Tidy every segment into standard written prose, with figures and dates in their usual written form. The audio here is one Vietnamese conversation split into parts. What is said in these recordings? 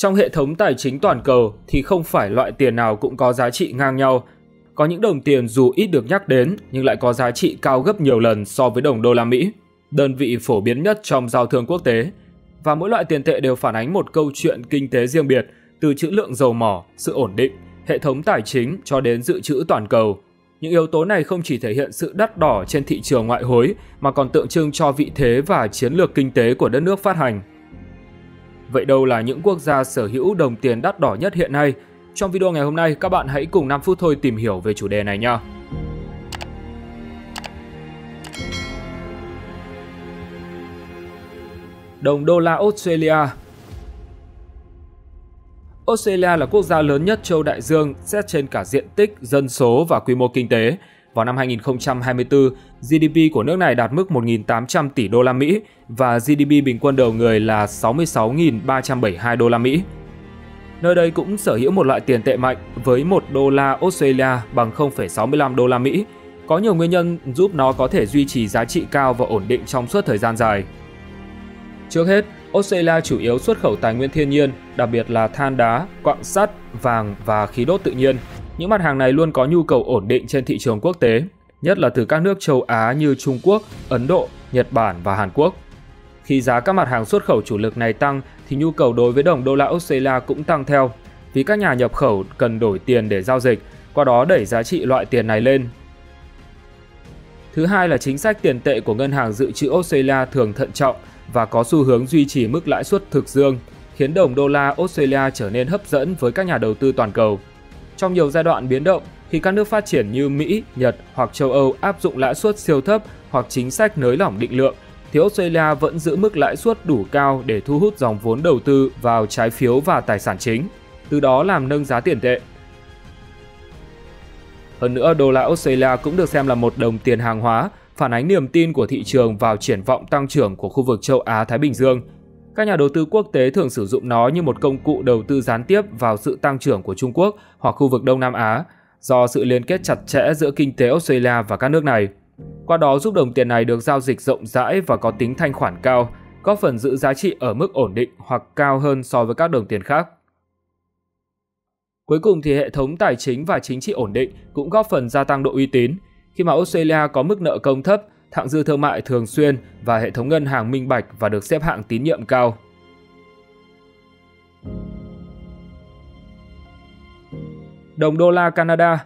Trong hệ thống tài chính toàn cầu thì không phải loại tiền nào cũng có giá trị ngang nhau. Có những đồng tiền dù ít được nhắc đến nhưng lại có giá trị cao gấp nhiều lần so với đồng đô la Mỹ, đơn vị phổ biến nhất trong giao thương quốc tế. Và mỗi loại tiền tệ đều phản ánh một câu chuyện kinh tế riêng biệt, từ trữ lượng dầu mỏ, sự ổn định, hệ thống tài chính cho đến dự trữ toàn cầu. Những yếu tố này không chỉ thể hiện sự đắt đỏ trên thị trường ngoại hối mà còn tượng trưng cho vị thế và chiến lược kinh tế của đất nước phát hành. Vậy đâu là những quốc gia sở hữu đồng tiền đắt đỏ nhất hiện nay? Trong video ngày hôm nay, các bạn hãy cùng 5 phút thôi tìm hiểu về chủ đề này nha. Đồng đô la Australia. Australia là quốc gia lớn nhất châu Đại Dương xét trên cả diện tích, dân số và quy mô kinh tế. Vào năm 2024, GDP của nước này đạt mức 1.800 tỷ đô la Mỹ và GDP bình quân đầu người là 66.372 đô la Mỹ. Nơi đây cũng sở hữu một loại tiền tệ mạnh với 1 đô la Australia bằng 0,65 đô la Mỹ. Có nhiều nguyên nhân giúp nó có thể duy trì giá trị cao và ổn định trong suốt thời gian dài. Trước hết, Australia chủ yếu xuất khẩu tài nguyên thiên nhiên, đặc biệt là than đá, quặng sắt, vàng và khí đốt tự nhiên. Những mặt hàng này luôn có nhu cầu ổn định trên thị trường quốc tế, nhất là từ các nước châu Á như Trung Quốc, Ấn Độ, Nhật Bản và Hàn Quốc. Khi giá các mặt hàng xuất khẩu chủ lực này tăng thì nhu cầu đối với đồng đô la Australia cũng tăng theo, vì các nhà nhập khẩu cần đổi tiền để giao dịch, qua đó đẩy giá trị loại tiền này lên. Thứ hai là chính sách tiền tệ của ngân hàng dự trữ Australia thường thận trọng và có xu hướng duy trì mức lãi suất thực dương, khiến đồng đô la Australia trở nên hấp dẫn với các nhà đầu tư toàn cầu. Trong nhiều giai đoạn biến động, khi các nước phát triển như Mỹ, Nhật hoặc châu Âu áp dụng lãi suất siêu thấp hoặc chính sách nới lỏng định lượng, thì Australia vẫn giữ mức lãi suất đủ cao để thu hút dòng vốn đầu tư vào trái phiếu và tài sản chính, từ đó làm nâng giá tiền tệ. Hơn nữa, đô la Australia cũng được xem là một đồng tiền hàng hóa, phản ánh niềm tin của thị trường vào triển vọng tăng trưởng của khu vực châu Á-Thái Bình Dương. Các nhà đầu tư quốc tế thường sử dụng nó như một công cụ đầu tư gián tiếp vào sự tăng trưởng của Trung Quốc hoặc khu vực Đông Nam Á, do sự liên kết chặt chẽ giữa kinh tế Australia và các nước này. Qua đó giúp đồng tiền này được giao dịch rộng rãi và có tính thanh khoản cao, góp phần giữ giá trị ở mức ổn định hoặc cao hơn so với các đồng tiền khác. Cuối cùng thì hệ thống tài chính và chính trị ổn định cũng góp phần gia tăng độ uy tín, khi mà Australia có mức nợ công thấp, thặng dư thương mại thường xuyên và hệ thống ngân hàng minh bạch và được xếp hạng tín nhiệm cao. Đồng đô la Canada.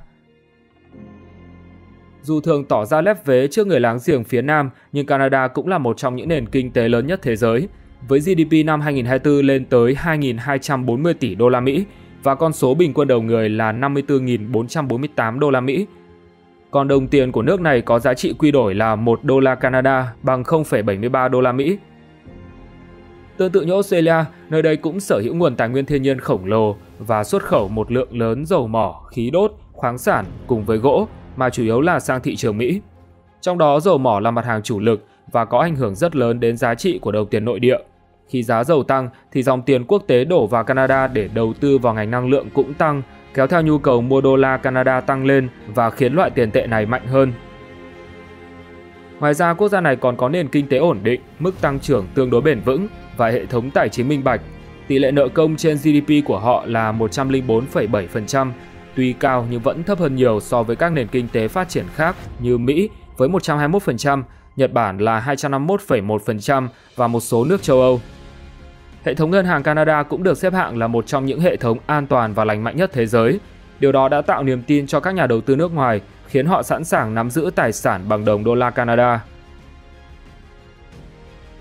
Dù thường tỏ ra lép vế trước người láng giềng phía Nam, nhưng Canada cũng là một trong những nền kinh tế lớn nhất thế giới, với GDP năm 2024 lên tới 2.240 tỷ đô la Mỹ và con số bình quân đầu người là 54.448 đô la Mỹ. Còn đồng tiền của nước này có giá trị quy đổi là 1 đô la Canada bằng 0,73 đô la Mỹ. Tương tự như Australia, nơi đây cũng sở hữu nguồn tài nguyên thiên nhiên khổng lồ và xuất khẩu một lượng lớn dầu mỏ, khí đốt, khoáng sản cùng với gỗ, mà chủ yếu là sang thị trường Mỹ. Trong đó dầu mỏ là mặt hàng chủ lực và có ảnh hưởng rất lớn đến giá trị của đồng tiền nội địa. Khi giá dầu tăng thì dòng tiền quốc tế đổ vào Canada để đầu tư vào ngành năng lượng cũng tăng, kéo theo nhu cầu mua đô la Canada tăng lên và khiến loại tiền tệ này mạnh hơn. Ngoài ra, quốc gia này còn có nền kinh tế ổn định, mức tăng trưởng tương đối bền vững và hệ thống tài chính minh bạch. Tỷ lệ nợ công trên GDP của họ là 104,7%, tuy cao nhưng vẫn thấp hơn nhiều so với các nền kinh tế phát triển khác như Mỹ với 121%, Nhật Bản là 251,1% và một số nước châu Âu. Hệ thống ngân hàng Canada cũng được xếp hạng là một trong những hệ thống an toàn và lành mạnh nhất thế giới. Điều đó đã tạo niềm tin cho các nhà đầu tư nước ngoài, khiến họ sẵn sàng nắm giữ tài sản bằng đồng đô la Canada.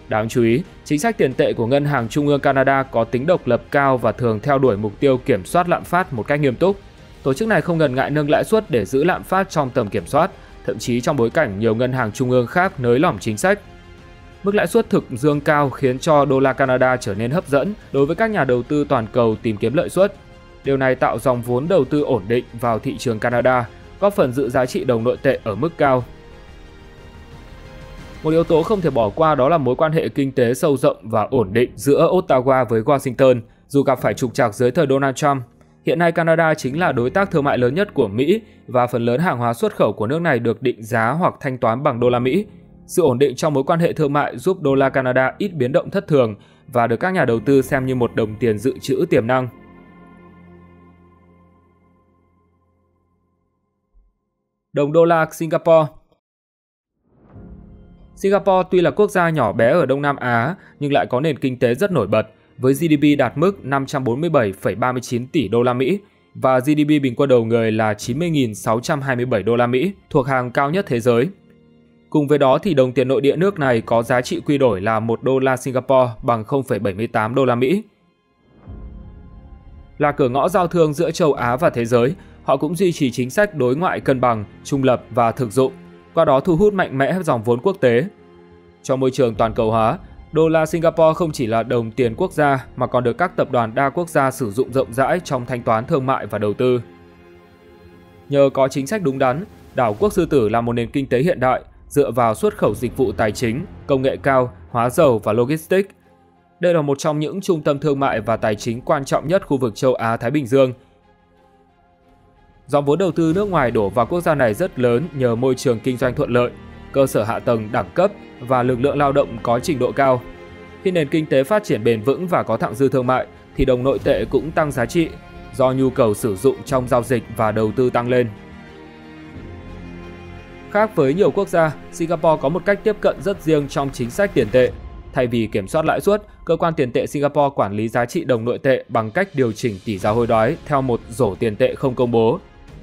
Đáng chú ý, chính sách tiền tệ của Ngân hàng Trung ương Canada có tính độc lập cao và thường theo đuổi mục tiêu kiểm soát lạm phát một cách nghiêm túc. Tổ chức này không ngần ngại nâng lãi suất để giữ lạm phát trong tầm kiểm soát, thậm chí trong bối cảnh nhiều ngân hàng trung ương khác nới lỏng chính sách. Mức lãi suất thực dương cao khiến cho đô la Canada trở nên hấp dẫn đối với các nhà đầu tư toàn cầu tìm kiếm lợi suất. Điều này tạo dòng vốn đầu tư ổn định vào thị trường Canada, góp phần giữ giá trị đồng nội tệ ở mức cao. Một yếu tố không thể bỏ qua đó là mối quan hệ kinh tế sâu rộng và ổn định giữa Ottawa với Washington, dù gặp phải trục trặc dưới thời Donald Trump. Hiện nay Canada chính là đối tác thương mại lớn nhất của Mỹ và phần lớn hàng hóa xuất khẩu của nước này được định giá hoặc thanh toán bằng đô la Mỹ. Sự ổn định trong mối quan hệ thương mại giúp đô la Canada ít biến động thất thường và được các nhà đầu tư xem như một đồng tiền dự trữ tiềm năng. Đồng đô la Singapore. Singapore tuy là quốc gia nhỏ bé ở Đông Nam Á nhưng lại có nền kinh tế rất nổi bật, với GDP đạt mức 547,39 tỷ đô la Mỹ và GDP bình quân đầu người là 90.627 đô la Mỹ, thuộc hàng cao nhất thế giới. Cùng với đó thì đồng tiền nội địa nước này có giá trị quy đổi là 1 đô la Singapore bằng 0,78 đô la Mỹ. Là cửa ngõ giao thương giữa châu Á và thế giới, họ cũng duy trì chính sách đối ngoại cân bằng, trung lập và thực dụng, qua đó thu hút mạnh mẽ dòng vốn quốc tế. Trong môi trường toàn cầu hóa, đô la Singapore không chỉ là đồng tiền quốc gia mà còn được các tập đoàn đa quốc gia sử dụng rộng rãi trong thanh toán thương mại và đầu tư. Nhờ có chính sách đúng đắn, đảo quốc Sư Tử là một nền kinh tế hiện đại dựa vào xuất khẩu dịch vụ tài chính, công nghệ cao, hóa dầu và logistics. Đây là một trong những trung tâm thương mại và tài chính quan trọng nhất khu vực châu Á-Thái Bình Dương. Dòng vốn đầu tư nước ngoài đổ vào quốc gia này rất lớn nhờ môi trường kinh doanh thuận lợi, cơ sở hạ tầng đẳng cấp và lực lượng lao động có trình độ cao. Khi nền kinh tế phát triển bền vững và có thặng dư thương mại thì đồng nội tệ cũng tăng giá trị do nhu cầu sử dụng trong giao dịch và đầu tư tăng lên. Khác với nhiều quốc gia, Singapore có một cách tiếp cận rất riêng trong chính sách tiền tệ. Thay vì kiểm soát lãi suất, cơ quan tiền tệ Singapore quản lý giá trị đồng nội tệ bằng cách điều chỉnh tỷ giá hối đoái theo một rổ tiền tệ không công bố.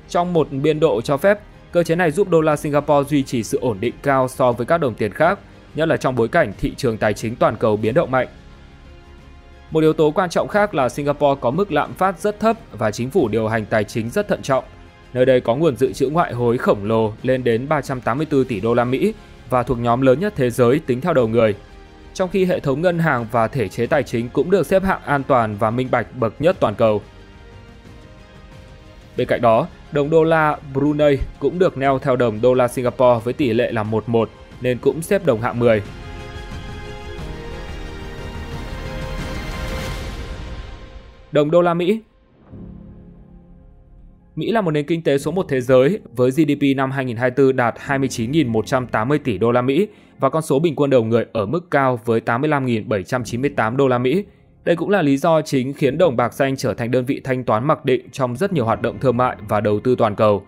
Trong một biên độ cho phép, cơ chế này giúp đô la Singapore duy trì sự ổn định cao so với các đồng tiền khác, nhất là trong bối cảnh thị trường tài chính toàn cầu biến động mạnh. Một yếu tố quan trọng khác là Singapore có mức lạm phát rất thấp và chính phủ điều hành tài chính rất thận trọng. Nơi đây có nguồn dự trữ ngoại hối khổng lồ lên đến 384 tỷ đô la Mỹ và thuộc nhóm lớn nhất thế giới tính theo đầu người. Trong khi hệ thống ngân hàng và thể chế tài chính cũng được xếp hạng an toàn và minh bạch bậc nhất toàn cầu. Bên cạnh đó, đồng đô la Brunei cũng được neo theo đồng đô la Singapore với tỷ lệ là 1:1 nên cũng xếp đồng hạng 10. Đồng đô la Mỹ. Mỹ là một nền kinh tế số 1 thế giới với GDP năm 2024 đạt 29.180 tỷ đô la Mỹ và con số bình quân đầu người ở mức cao với 85.798 đô la Mỹ. Đây cũng là lý do chính khiến đồng bạc xanh trở thành đơn vị thanh toán mặc định trong rất nhiều hoạt động thương mại và đầu tư toàn cầu.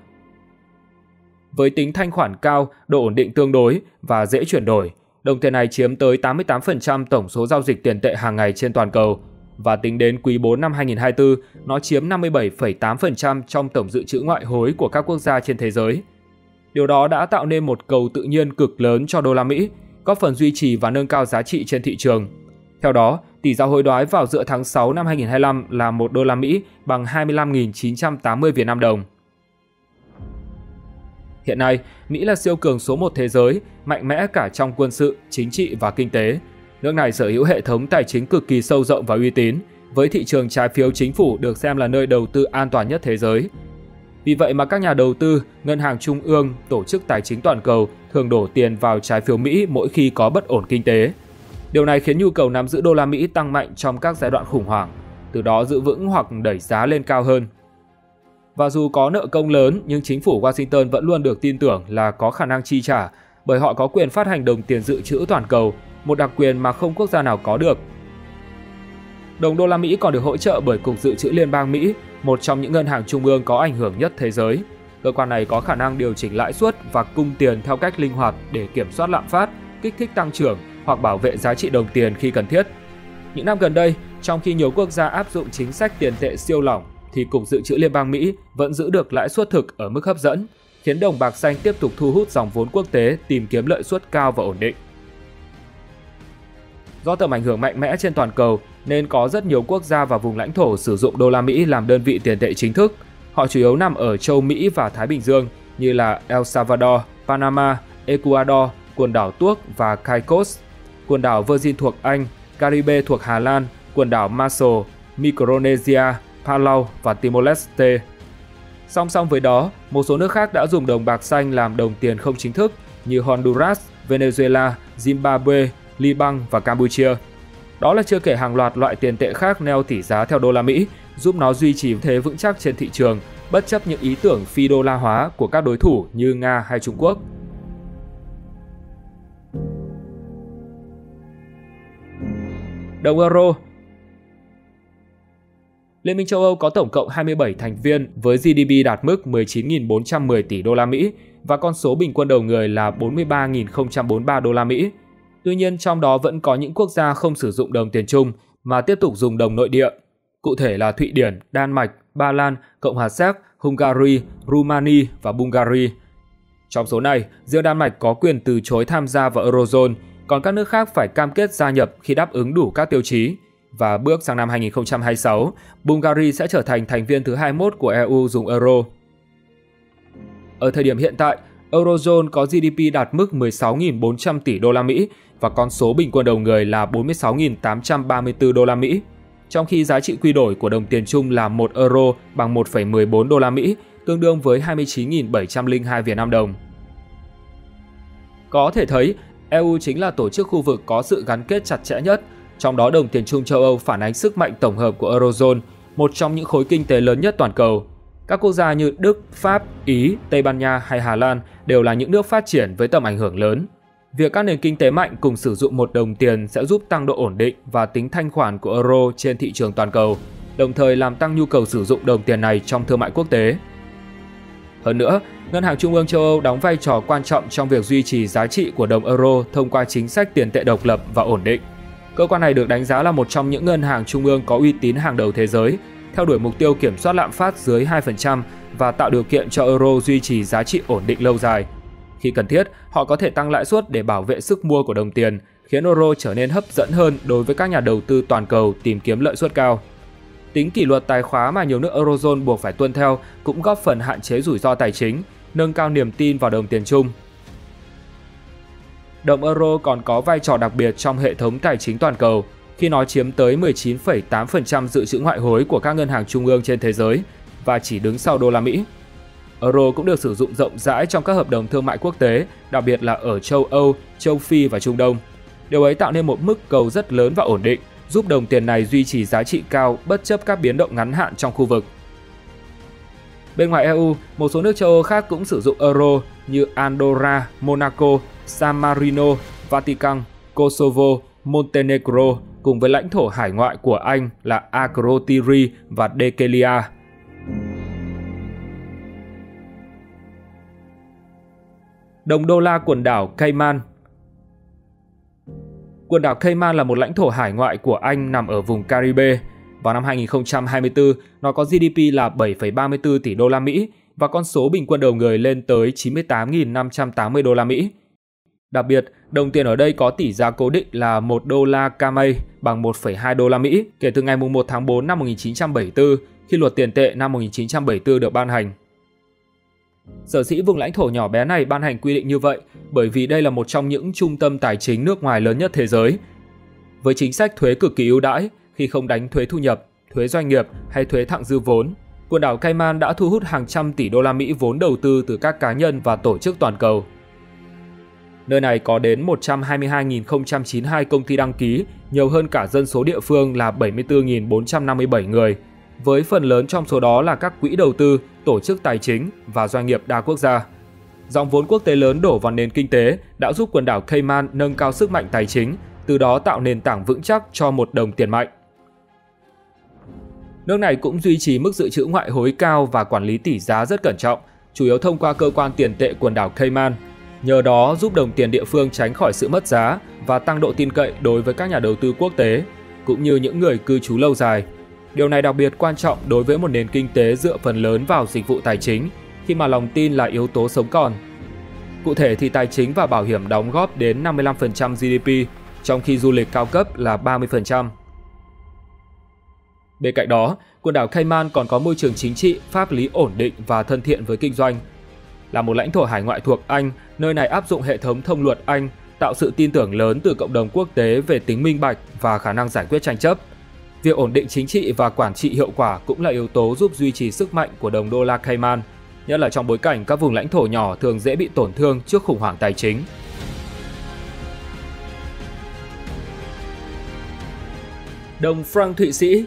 Với tính thanh khoản cao, độ ổn định tương đối và dễ chuyển đổi, đồng tiền này chiếm tới 88% tổng số giao dịch tiền tệ hàng ngày trên toàn cầu. Và tính đến quý 4 năm 2024, nó chiếm 57,8% trong tổng dự trữ ngoại hối của các quốc gia trên thế giới. Điều đó đã tạo nên một cầu tự nhiên cực lớn cho đô la Mỹ, góp phần duy trì và nâng cao giá trị trên thị trường. Theo đó, tỷ giá hối đoái vào giữa tháng 6 năm 2025 là 1 đô la Mỹ bằng 25.980 Việt Nam đồng. Hiện nay, Mỹ là siêu cường số 1 thế giới, mạnh mẽ cả trong quân sự, chính trị và kinh tế. Nước này sở hữu hệ thống tài chính cực kỳ sâu rộng và uy tín, với thị trường trái phiếu chính phủ được xem là nơi đầu tư an toàn nhất thế giới. Vì vậy mà các nhà đầu tư, ngân hàng trung ương, tổ chức tài chính toàn cầu thường đổ tiền vào trái phiếu Mỹ mỗi khi có bất ổn kinh tế. Điều này khiến nhu cầu nắm giữ đô la Mỹ tăng mạnh trong các giai đoạn khủng hoảng, từ đó giữ vững hoặc đẩy giá lên cao hơn. Và dù có nợ công lớn nhưng chính phủ Washington vẫn luôn được tin tưởng là có khả năng chi trả bởi họ có quyền phát hành đồng tiền dự trữ toàn cầu, một đặc quyền mà không quốc gia nào có được. Đồng đô la Mỹ còn được hỗ trợ bởi Cục Dự trữ Liên bang Mỹ, một trong những ngân hàng trung ương có ảnh hưởng nhất thế giới. Cơ quan này có khả năng điều chỉnh lãi suất và cung tiền theo cách linh hoạt để kiểm soát lạm phát, kích thích tăng trưởng hoặc bảo vệ giá trị đồng tiền khi cần thiết. Những năm gần đây, trong khi nhiều quốc gia áp dụng chính sách tiền tệ siêu lỏng, thì Cục Dự trữ Liên bang Mỹ vẫn giữ được lãi suất thực ở mức hấp dẫn, khiến đồng bạc xanh tiếp tục thu hút dòng vốn quốc tế tìm kiếm lợi suất cao và ổn định. Do tầm ảnh hưởng mạnh mẽ trên toàn cầu nên có rất nhiều quốc gia và vùng lãnh thổ sử dụng đô la Mỹ làm đơn vị tiền tệ chính thức. Họ chủ yếu nằm ở châu Mỹ và Thái Bình Dương như là El Salvador, Panama, Ecuador, quần đảo Tuốc và Caicos, quần đảo Virgin thuộc Anh, Caribe thuộc Hà Lan, quần đảo Marshall, Micronesia, Palau và Timor-Leste. Song song với đó, một số nước khác đã dùng đồng bạc xanh làm đồng tiền không chính thức như Honduras, Venezuela, Zimbabwe, Liban và Campuchia. Đó là chưa kể hàng loạt loại tiền tệ khác neo tỷ giá theo đô la Mỹ, giúp nó duy trì thế vững chắc trên thị trường, bất chấp những ý tưởng phi đô la hóa của các đối thủ như Nga hay Trung Quốc. Đồng euro. Liên minh châu Âu có tổng cộng 27 thành viên với GDP đạt mức 19.410 tỷ đô la Mỹ và con số bình quân đầu người là 43.043 đô la Mỹ. Tuy nhiên, trong đó vẫn có những quốc gia không sử dụng đồng tiền chung mà tiếp tục dùng đồng nội địa. Cụ thể là Thụy Điển, Đan Mạch, Ba Lan, Cộng hòa Séc, Hungary, Rumani và Bulgaria. Trong số này, riêng Đan Mạch có quyền từ chối tham gia vào Eurozone, còn các nước khác phải cam kết gia nhập khi đáp ứng đủ các tiêu chí. Và bước sang năm 2026, Bulgaria sẽ trở thành thành viên thứ 21 của EU dùng euro. Ở thời điểm hiện tại, Eurozone có GDP đạt mức 16.400 tỷ đô la Mỹ và con số bình quân đầu người là 46.834 đô la Mỹ, trong khi giá trị quy đổi của đồng tiền chung là 1 euro bằng 1,14 đô la Mỹ, tương đương với 29.702 Việt Nam đồng. Có thể thấy, EU chính là tổ chức khu vực có sự gắn kết chặt chẽ nhất, trong đó đồng tiền chung châu Âu phản ánh sức mạnh tổng hợp của Eurozone, một trong những khối kinh tế lớn nhất toàn cầu. Các quốc gia như Đức, Pháp, Ý, Tây Ban Nha hay Hà Lan đều là những nước phát triển với tầm ảnh hưởng lớn. Việc các nền kinh tế mạnh cùng sử dụng một đồng tiền sẽ giúp tăng độ ổn định và tính thanh khoản của euro trên thị trường toàn cầu, đồng thời làm tăng nhu cầu sử dụng đồng tiền này trong thương mại quốc tế. Hơn nữa, Ngân hàng Trung ương châu Âu đóng vai trò quan trọng trong việc duy trì giá trị của đồng euro thông qua chính sách tiền tệ độc lập và ổn định. Cơ quan này được đánh giá là một trong những ngân hàng trung ương có uy tín hàng đầu thế giới, theo đuổi mục tiêu kiểm soát lạm phát dưới 2% và tạo điều kiện cho euro duy trì giá trị ổn định lâu dài. Khi cần thiết, họ có thể tăng lãi suất để bảo vệ sức mua của đồng tiền, khiến euro trở nên hấp dẫn hơn đối với các nhà đầu tư toàn cầu tìm kiếm lợi suất cao. Tính kỷ luật tài khóa mà nhiều nước Eurozone buộc phải tuân theo cũng góp phần hạn chế rủi ro tài chính, nâng cao niềm tin vào đồng tiền chung. Đồng euro còn có vai trò đặc biệt trong hệ thống tài chính toàn cầu, khi nó chiếm tới 19,8% dự trữ ngoại hối của các ngân hàng trung ương trên thế giới và chỉ đứng sau đô la Mỹ. Euro cũng được sử dụng rộng rãi trong các hợp đồng thương mại quốc tế, đặc biệt là ở châu Âu, châu Phi và Trung Đông. Điều ấy tạo nên một mức cầu rất lớn và ổn định, giúp đồng tiền này duy trì giá trị cao bất chấp các biến động ngắn hạn trong khu vực. Bên ngoài EU, một số nước châu Âu khác cũng sử dụng euro như Andorra, Monaco, San Marino, Vatican, Kosovo, Montenegro cùng với lãnh thổ hải ngoại của Anh là Akrotiri và Dekelia. Đồng đô la quần đảo Cayman. Quần đảo Cayman là một lãnh thổ hải ngoại của Anh nằm ở vùng Caribe. Vào năm 2024, nó có GDP là 7,34 tỷ đô la Mỹ và con số bình quân đầu người lên tới 98.580 đô la Mỹ. Đặc biệt, đồng tiền ở đây có tỷ giá cố định là 1 đô la Camay bằng 1,2 đô la Mỹ kể từ ngày 1 tháng 4 năm 1974 khi luật tiền tệ năm 1974 được ban hành. Sở dĩ vùng lãnh thổ nhỏ bé này ban hành quy định như vậy bởi vì đây là một trong những trung tâm tài chính nước ngoài lớn nhất thế giới. Với chính sách thuế cực kỳ ưu đãi khi không đánh thuế thu nhập, thuế doanh nghiệp hay thuế thặng dư vốn, quần đảo Cayman đã thu hút hàng trăm tỷ đô la Mỹ vốn đầu tư từ các cá nhân và tổ chức toàn cầu. Nơi này có đến 122.092 công ty đăng ký, nhiều hơn cả dân số địa phương là 74.457 người, với phần lớn trong số đó là các quỹ đầu tư, tổ chức tài chính và doanh nghiệp đa quốc gia. Dòng vốn quốc tế lớn đổ vào nền kinh tế đã giúp quần đảo Cayman nâng cao sức mạnh tài chính, từ đó tạo nền tảng vững chắc cho một đồng tiền mạnh. Nước này cũng duy trì mức dự trữ ngoại hối cao và quản lý tỷ giá rất cẩn trọng, chủ yếu thông qua cơ quan tiền tệ quần đảo Cayman. Nhờ đó giúp đồng tiền địa phương tránh khỏi sự mất giá và tăng độ tin cậy đối với các nhà đầu tư quốc tế, cũng như những người cư trú lâu dài. Điều này đặc biệt quan trọng đối với một nền kinh tế dựa phần lớn vào dịch vụ tài chính, khi mà lòng tin là yếu tố sống còn. Cụ thể thì tài chính và bảo hiểm đóng góp đến 55% GDP, trong khi du lịch cao cấp là 30%. Bên cạnh đó, quần đảo Cayman còn có môi trường chính trị, pháp lý ổn định và thân thiện với kinh doanh. Là một lãnh thổ hải ngoại thuộc Anh, nơi này áp dụng hệ thống thông luật Anh, tạo sự tin tưởng lớn từ cộng đồng quốc tế về tính minh bạch và khả năng giải quyết tranh chấp. Việc ổn định chính trị và quản trị hiệu quả cũng là yếu tố giúp duy trì sức mạnh của đồng đô la Cayman, nhất là trong bối cảnh các vùng lãnh thổ nhỏ thường dễ bị tổn thương trước khủng hoảng tài chính. Đồng franc Thụy Sĩ.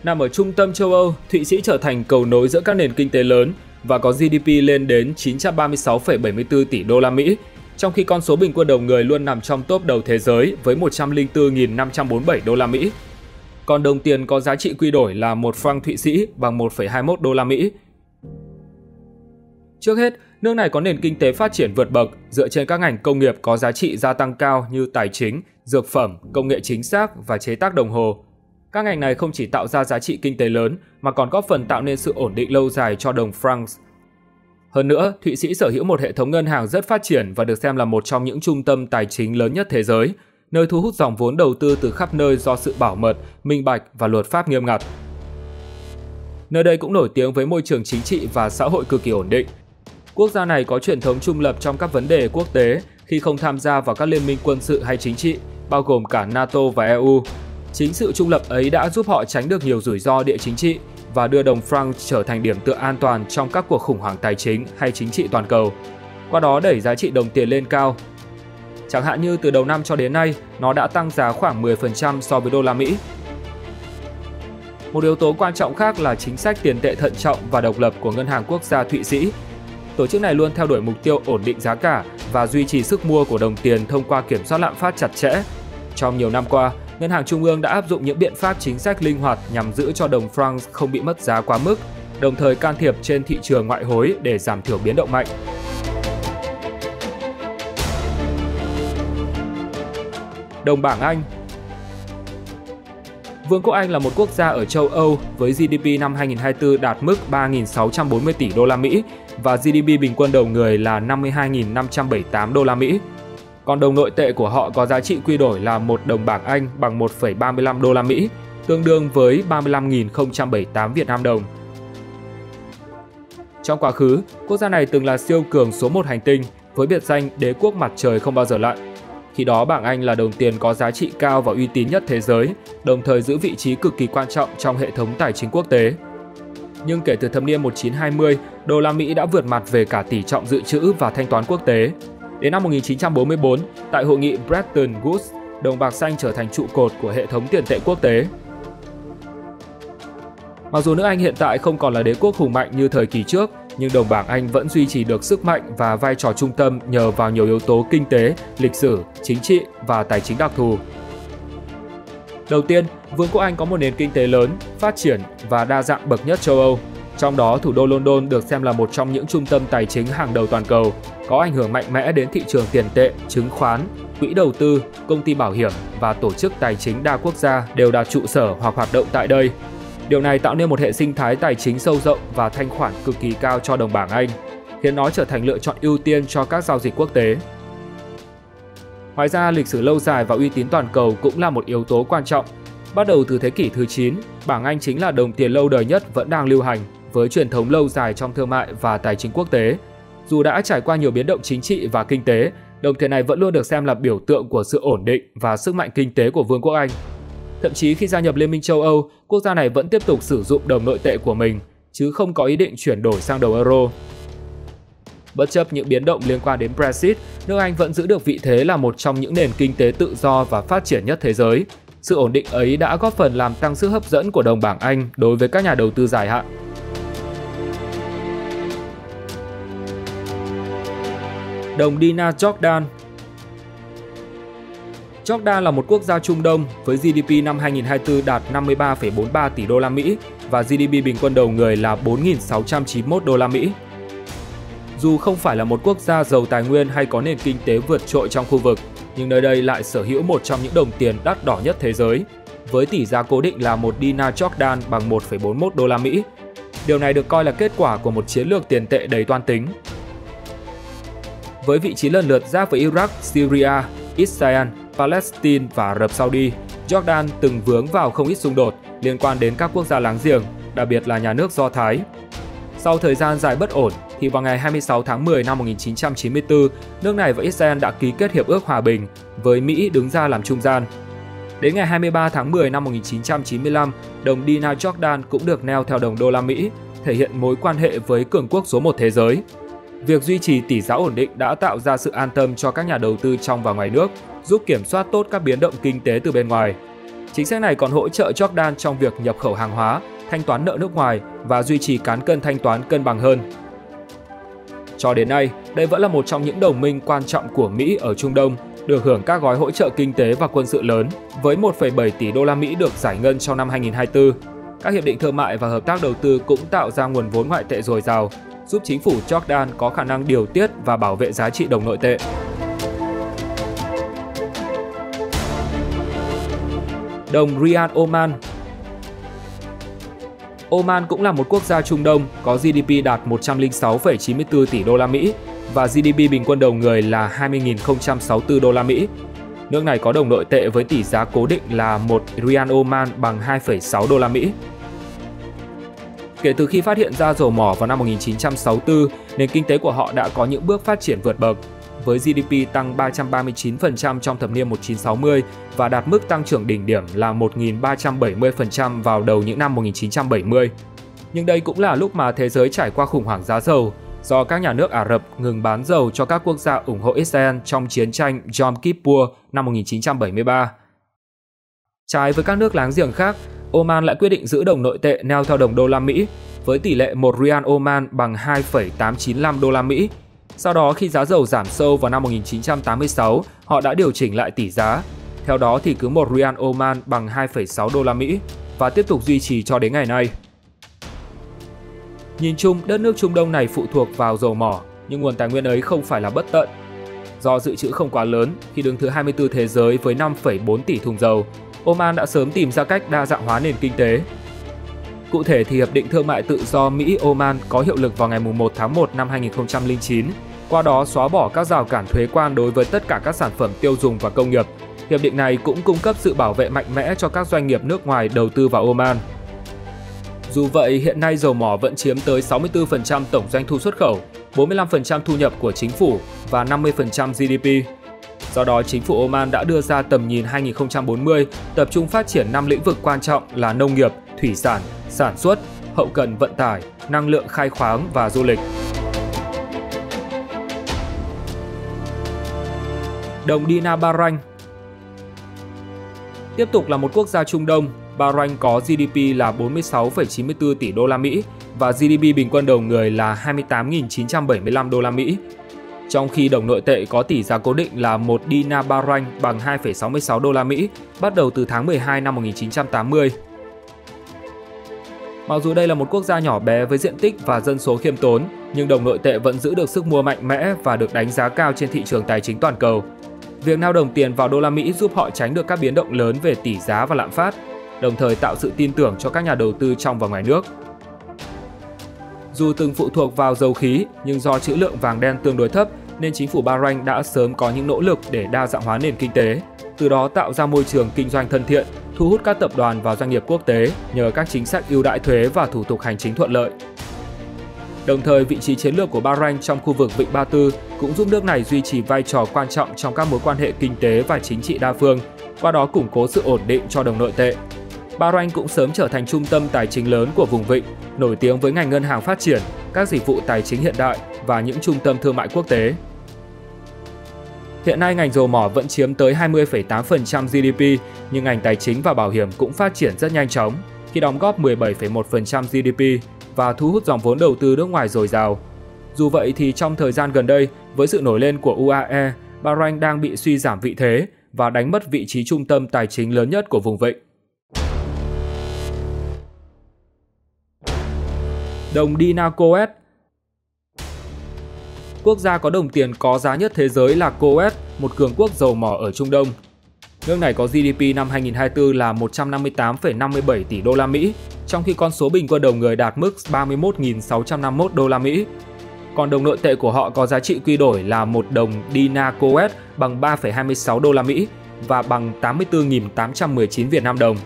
Nằm ở trung tâm châu Âu, Thụy Sĩ trở thành cầu nối giữa các nền kinh tế lớn và có GDP lên đến 936,74 tỷ đô la Mỹ, trong khi con số bình quân đầu người luôn nằm trong top đầu thế giới với 104.547 đô la Mỹ. Còn đồng tiền có giá trị quy đổi là 1 franc Thụy Sĩ bằng 1,21 đô la Mỹ. Trước hết, nước này có nền kinh tế phát triển vượt bậc dựa trên các ngành công nghiệp có giá trị gia tăng cao như tài chính, dược phẩm, công nghệ chính xác và chế tác đồng hồ. Các ngành này không chỉ tạo ra giá trị kinh tế lớn mà còn góp phần tạo nên sự ổn định lâu dài cho đồng franc. Hơn nữa, Thụy Sĩ sở hữu một hệ thống ngân hàng rất phát triển và được xem là một trong những trung tâm tài chính lớn nhất thế giới, nơi thu hút dòng vốn đầu tư từ khắp nơi do sự bảo mật, minh bạch và luật pháp nghiêm ngặt. Nơi đây cũng nổi tiếng với môi trường chính trị và xã hội cực kỳ ổn định. Quốc gia này có truyền thống trung lập trong các vấn đề quốc tế khi không tham gia vào các liên minh quân sự hay chính trị, bao gồm cả NATO và EU. Chính sự trung lập ấy đã giúp họ tránh được nhiều rủi ro địa chính trị và đưa đồng franc trở thành điểm tựa an toàn trong các cuộc khủng hoảng tài chính hay chính trị toàn cầu, qua đó đẩy giá trị đồng tiền lên cao. Chẳng hạn như từ đầu năm cho đến nay, nó đã tăng giá khoảng 10% so với đô la Mỹ. Một yếu tố quan trọng khác là chính sách tiền tệ thận trọng và độc lập của Ngân hàng Quốc gia Thụy Sĩ. Tổ chức này luôn theo đuổi mục tiêu ổn định giá cả và duy trì sức mua của đồng tiền thông qua kiểm soát lạm phát chặt chẽ. Trong nhiều năm qua, Ngân hàng Trung ương đã áp dụng những biện pháp chính sách linh hoạt nhằm giữ cho đồng franc không bị mất giá quá mức, đồng thời can thiệp trên thị trường ngoại hối để giảm thiểu biến động mạnh. Đồng bảng Anh. Vương quốc Anh là một quốc gia ở châu Âu với GDP năm 2024 đạt mức 3.640 tỷ đô la Mỹ và GDP bình quân đầu người là 52.578 đô la Mỹ. Còn đồng nội tệ của họ có giá trị quy đổi là 1 đồng bảng Anh bằng 1,35 đô la Mỹ, tương đương với 35.078 Việt Nam đồng. Trong quá khứ, quốc gia này từng là siêu cường số 1 hành tinh với biệt danh đế quốc mặt trời không bao giờ lặn. Khi đó bảng Anh là đồng tiền có giá trị cao và uy tín nhất thế giới, đồng thời giữ vị trí cực kỳ quan trọng trong hệ thống tài chính quốc tế. Nhưng kể từ thập niên 1920, đô la Mỹ đã vượt mặt về cả tỷ trọng dự trữ và thanh toán quốc tế. Đến năm 1944, tại hội nghị Bretton Woods, đồng bạc xanh trở thành trụ cột của hệ thống tiền tệ quốc tế. Mặc dù nước Anh hiện tại không còn là đế quốc hùng mạnh như thời kỳ trước, nhưng đồng bảng Anh vẫn duy trì được sức mạnh và vai trò trung tâm nhờ vào nhiều yếu tố kinh tế, lịch sử, chính trị và tài chính đặc thù. Đầu tiên, Vương quốc Anh có một nền kinh tế lớn, phát triển và đa dạng bậc nhất châu Âu. Trong đó, thủ đô London được xem là một trong những trung tâm tài chính hàng đầu toàn cầu, có ảnh hưởng mạnh mẽ đến thị trường tiền tệ, chứng khoán, quỹ đầu tư, công ty bảo hiểm và tổ chức tài chính đa quốc gia đều đặt trụ sở hoặc hoạt động tại đây. Điều này tạo nên một hệ sinh thái tài chính sâu rộng và thanh khoản cực kỳ cao cho đồng bảng Anh, khiến nó trở thành lựa chọn ưu tiên cho các giao dịch quốc tế. Ngoài ra, lịch sử lâu dài và uy tín toàn cầu cũng là một yếu tố quan trọng. Bắt đầu từ thế kỷ thứ 9, bảng Anh chính là đồng tiền lâu đời nhất vẫn đang lưu hành, với truyền thống lâu dài trong thương mại và tài chính quốc tế. Dù đã trải qua nhiều biến động chính trị và kinh tế, đồng tiền này vẫn luôn được xem là biểu tượng của sự ổn định và sức mạnh kinh tế của Vương quốc Anh. Thậm chí khi gia nhập Liên minh châu Âu, quốc gia này vẫn tiếp tục sử dụng đồng nội tệ của mình, chứ không có ý định chuyển đổi sang đồng euro. Bất chấp những biến động liên quan đến Brexit, nước Anh vẫn giữ được vị thế là một trong những nền kinh tế tự do và phát triển nhất thế giới. Sự ổn định ấy đã góp phần làm tăng sức hấp dẫn của đồng bảng Anh đối với các nhà đầu tư dài hạn. Đồng dinar Jordan. Jordan là một quốc gia Trung Đông với GDP năm 2024 đạt 53,43 tỷ đô la Mỹ và GDP bình quân đầu người là 4.691 đô la Mỹ. Dù không phải là một quốc gia giàu tài nguyên hay có nền kinh tế vượt trội trong khu vực, nhưng nơi đây lại sở hữu một trong những đồng tiền đắt đỏ nhất thế giới, với tỷ giá cố định là 1 dinar Jordan bằng 1,41 đô la Mỹ. Điều này được coi là kết quả của một chiến lược tiền tệ đầy toan tính. Với vị trí lần lượt giáp với Iraq, Syria, Israel, Palestine và Ả Rập Saudi, Jordan từng vướng vào không ít xung đột liên quan đến các quốc gia láng giềng, đặc biệt là nhà nước Do Thái. Sau thời gian dài bất ổn, thì vào ngày 26 tháng 10 năm 1994, nước này và Israel đã ký kết hiệp ước hòa bình, với Mỹ đứng ra làm trung gian. Đến ngày 23 tháng 10 năm 1995, đồng dinar Jordan cũng được neo theo đồng đô la Mỹ, thể hiện mối quan hệ với cường quốc số 1 thế giới. Việc duy trì tỷ giá ổn định đã tạo ra sự an tâm cho các nhà đầu tư trong và ngoài nước, giúp kiểm soát tốt các biến động kinh tế từ bên ngoài. Chính sách này còn hỗ trợ Jordan trong việc nhập khẩu hàng hóa, thanh toán nợ nước ngoài và duy trì cán cân thanh toán cân bằng hơn. Cho đến nay, đây vẫn là một trong những đồng minh quan trọng của Mỹ ở Trung Đông, được hưởng các gói hỗ trợ kinh tế và quân sự lớn, với 1,7 tỷ đô la Mỹ được giải ngân trong năm 2024. Các hiệp định thương mại và hợp tác đầu tư cũng tạo ra nguồn vốn ngoại tệ dồi dào, giúp chính phủ Jordan có khả năng điều tiết và bảo vệ giá trị đồng nội tệ. Đồng Riyal Oman. Oman cũng là một quốc gia Trung Đông, có GDP đạt 106,94 tỷ đô la Mỹ và GDP bình quân đầu người là 20.064 đô la Mỹ. Nước này có đồng nội tệ với tỷ giá cố định là 1 Riyal Oman bằng 2,6 đô la Mỹ. Kể từ khi phát hiện ra dầu mỏ vào năm 1964, nền kinh tế của họ đã có những bước phát triển vượt bậc, với GDP tăng 339% trong thập niên 1960 và đạt mức tăng trưởng đỉnh điểm là 1.370% vào đầu những năm 1970. Nhưng đây cũng là lúc mà thế giới trải qua khủng hoảng giá dầu, do các nhà nước Ả Rập ngừng bán dầu cho các quốc gia ủng hộ Israel trong chiến tranh Yom Kippur năm 1973. Trái với các nước láng giềng khác, Oman lại quyết định giữ đồng nội tệ neo theo đồng đô la Mỹ với tỷ lệ 1 Riyal Oman bằng 2,895 đô la Mỹ. Sau đó khi giá dầu giảm sâu vào năm 1986, họ đã điều chỉnh lại tỷ giá. Theo đó thì cứ 1 Riyal Oman bằng 2,6 đô la Mỹ và tiếp tục duy trì cho đến ngày nay. Nhìn chung, đất nước Trung Đông này phụ thuộc vào dầu mỏ, nhưng nguồn tài nguyên ấy không phải là bất tận. Do dự trữ không quá lớn, khi đứng thứ 24 thế giới với 5,4 tỷ thùng dầu, Oman đã sớm tìm ra cách đa dạng hóa nền kinh tế. Cụ thể thì Hiệp định Thương mại Tự do Mỹ-Oman có hiệu lực vào ngày 1 tháng 1 năm 2009, qua đó xóa bỏ các rào cản thuế quan đối với tất cả các sản phẩm tiêu dùng và công nghiệp. Hiệp định này cũng cung cấp sự bảo vệ mạnh mẽ cho các doanh nghiệp nước ngoài đầu tư vào Oman. Dù vậy, hiện nay dầu mỏ vẫn chiếm tới 64% tổng doanh thu xuất khẩu, 45% thu nhập của chính phủ và 50% GDP. Do đó, chính phủ Oman đã đưa ra tầm nhìn 2040, tập trung phát triển 5 lĩnh vực quan trọng là nông nghiệp, thủy sản, sản xuất, hậu cần vận tải, năng lượng khai khoáng và du lịch. Đồng Dinar Bahrain. Tiếp tục là một quốc gia Trung Đông, Bahrain có GDP là 46,94 tỷ đô la Mỹ và GDP bình quân đầu người là 28.975 đô la Mỹ. Trong khi đồng nội tệ có tỷ giá cố định là 1 dinar Bahrain bằng 2,66 đô la Mỹ bắt đầu từ tháng 12 năm 1980. Mặc dù đây là một quốc gia nhỏ bé với diện tích và dân số khiêm tốn, nhưng đồng nội tệ vẫn giữ được sức mua mạnh mẽ và được đánh giá cao trên thị trường tài chính toàn cầu. Việc neo đồng tiền vào đô la Mỹ giúp họ tránh được các biến động lớn về tỷ giá và lạm phát, đồng thời tạo sự tin tưởng cho các nhà đầu tư trong và ngoài nước. Dù từng phụ thuộc vào dầu khí, nhưng do trữ lượng vàng đen tương đối thấp nên chính phủ Bahrain đã sớm có những nỗ lực để đa dạng hóa nền kinh tế, từ đó tạo ra môi trường kinh doanh thân thiện, thu hút các tập đoàn và doanh nghiệp quốc tế nhờ các chính sách ưu đãi thuế và thủ tục hành chính thuận lợi. Đồng thời, vị trí chiến lược của Bahrain trong khu vực Vịnh Ba Tư cũng giúp nước này duy trì vai trò quan trọng trong các mối quan hệ kinh tế và chính trị đa phương, qua đó củng cố sự ổn định cho đồng nội tệ. Bahrain cũng sớm trở thành trung tâm tài chính lớn của vùng vịnh, nổi tiếng với ngành ngân hàng phát triển, các dịch vụ tài chính hiện đại và những trung tâm thương mại quốc tế. Hiện nay ngành dầu mỏ vẫn chiếm tới 20,8% GDP, nhưng ngành tài chính và bảo hiểm cũng phát triển rất nhanh chóng, khi đóng góp 17,1% GDP và thu hút dòng vốn đầu tư nước ngoài dồi dào. Dù vậy thì trong thời gian gần đây, với sự nổi lên của UAE, Bahrain đang bị suy giảm vị thế và đánh mất vị trí trung tâm tài chính lớn nhất của vùng vịnh. Đồng Dinar Kuwait. Quốc gia có đồng tiền có giá nhất thế giới là Kuwait, một cường quốc dầu mỏ ở Trung Đông. Nước này có GDP năm 2024 là 158,57 tỷ đô la Mỹ, trong khi con số bình quân đầu người đạt mức 31.651 đô la Mỹ. Còn đồng nội tệ của họ có giá trị quy đổi là 1 đồng Dinar Kuwait bằng 3,26 đô la Mỹ và bằng 84.819 Việt Nam đồng.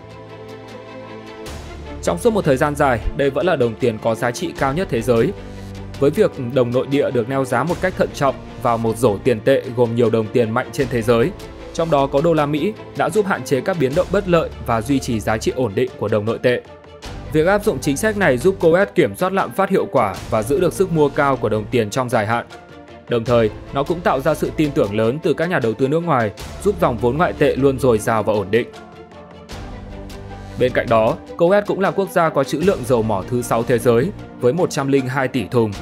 Trong suốt một thời gian dài, đây vẫn là đồng tiền có giá trị cao nhất thế giới. Với việc đồng nội địa được neo giá một cách thận trọng vào một rổ tiền tệ gồm nhiều đồng tiền mạnh trên thế giới, trong đó có đô la Mỹ, đã giúp hạn chế các biến động bất lợi và duy trì giá trị ổn định của đồng nội tệ. Việc áp dụng chính sách này giúp Kuwait kiểm soát lạm phát hiệu quả và giữ được sức mua cao của đồng tiền trong dài hạn. Đồng thời, nó cũng tạo ra sự tin tưởng lớn từ các nhà đầu tư nước ngoài, giúp dòng vốn ngoại tệ luôn dồi dào và ổn định. Bên cạnh đó, Kuwait cũng là quốc gia có trữ lượng dầu mỏ thứ 6 thế giới với 102 tỷ thùng.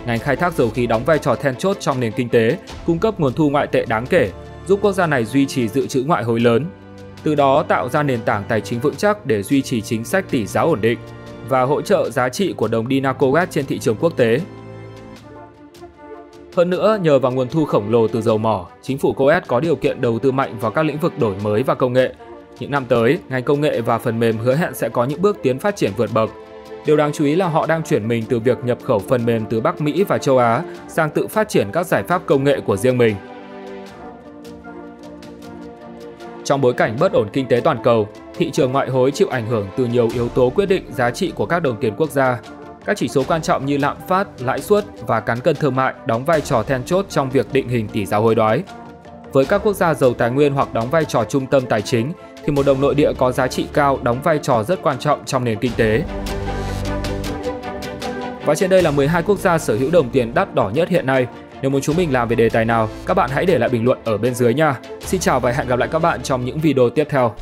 Ngành khai thác dầu khí đóng vai trò then chốt trong nền kinh tế, cung cấp nguồn thu ngoại tệ đáng kể, giúp quốc gia này duy trì dự trữ ngoại hối lớn, từ đó tạo ra nền tảng tài chính vững chắc để duy trì chính sách tỷ giá ổn định và hỗ trợ giá trị của đồng dinar Kuwait trên thị trường quốc tế. Hơn nữa, nhờ vào nguồn thu khổng lồ từ dầu mỏ, chính phủ Kuwait có điều kiện đầu tư mạnh vào các lĩnh vực đổi mới và công nghệ. Những năm tới, ngành công nghệ và phần mềm hứa hẹn sẽ có những bước tiến phát triển vượt bậc. Điều đáng chú ý là họ đang chuyển mình từ việc nhập khẩu phần mềm từ Bắc Mỹ và châu Á sang tự phát triển các giải pháp công nghệ của riêng mình. Trong bối cảnh bất ổn kinh tế toàn cầu, thị trường ngoại hối chịu ảnh hưởng từ nhiều yếu tố quyết định giá trị của các đồng tiền quốc gia. Các chỉ số quan trọng như lạm phát, lãi suất và cán cân thương mại đóng vai trò then chốt trong việc định hình tỷ giá hối đoái. Với các quốc gia giàu tài nguyên hoặc đóng vai trò trung tâm tài chính, thì một đồng nội địa có giá trị cao đóng vai trò rất quan trọng trong nền kinh tế. Và trên đây là 12 quốc gia sở hữu đồng tiền đắt đỏ nhất hiện nay. Nếu muốn chúng mình làm về đề tài nào, các bạn hãy để lại bình luận ở bên dưới nha. Xin chào và hẹn gặp lại các bạn trong những video tiếp theo.